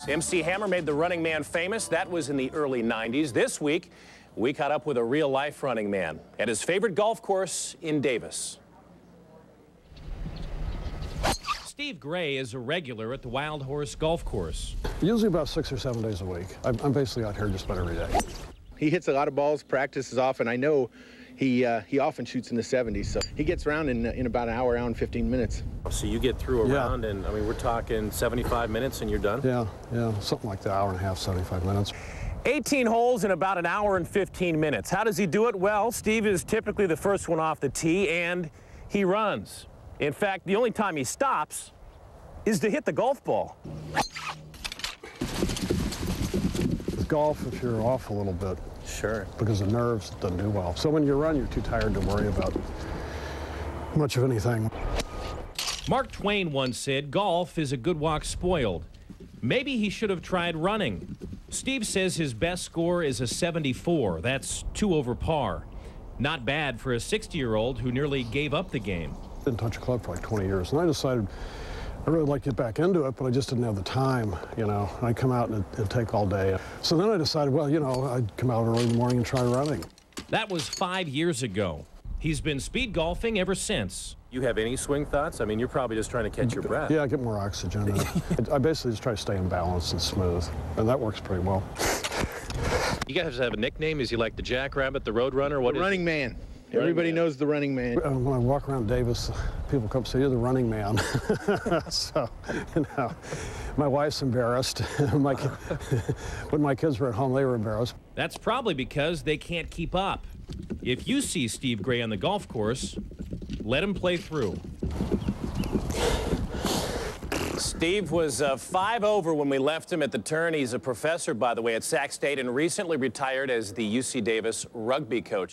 MC Hammer made the Running Man famous. That was in the early 90s. This week, we caught up with a real-life running man at his favorite golf course in Davis. Steve Gray is a regular at the Wild Horse Golf Course. Usually about 6 or 7 days a week. I'm basically out here just about every day. He hits a lot of balls, practices often. I know he often shoots in the 70s, so he gets around in about an hour and 15 minutes. So you get through a round, and I mean, we're talking 75 minutes and you're done? Yeah, something like that, hour and a half, 75 minutes. 18 holes in about an hour and 15 minutes. How does he do it? Well, Steve is typically the first one off the tee, and he runs. In fact, the only time he stops is to hit the golf ball. With golf, if you're off a little bit, sure, because the nerves doesn't do well. So when you run, you're too tired to worry about much of anything. Mark Twain once said, golf is a good walk spoiled. Maybe he should have tried running. Steve says his best score is a 74. That's 2 over par. Not bad for a 60-year-old who nearly gave up the game. Didn't touch a club for like 20 years, and I decided I really like to get back into it, but I just didn't have the time, you know. I'd come out and it'd take all day. So then I decided, well, you know, I'd come out early in the morning and try running. That was 5 years ago. He's been speed golfing ever since. You have any swing thoughts? I mean, you're probably just trying to catch your breath. Yeah, get more oxygen in it. I basically just try to stay in balance and smooth, and that works pretty well. You guys have a nickname? Is he like the Jackrabbit, the Roadrunner? What the is Running Man. Everybody knows the Running Man. When I walk around Davis, people come say, you're the Running Man. So, you know, my wife's embarrassed. When my kids were at home, they were embarrassed. That's probably because they can't keep up. If you see Steve Gray on the golf course, let him play through. Steve was 5 over when we left him at the turn. He's a professor, by the way, at Sac State and recently retired as the UC Davis rugby coach.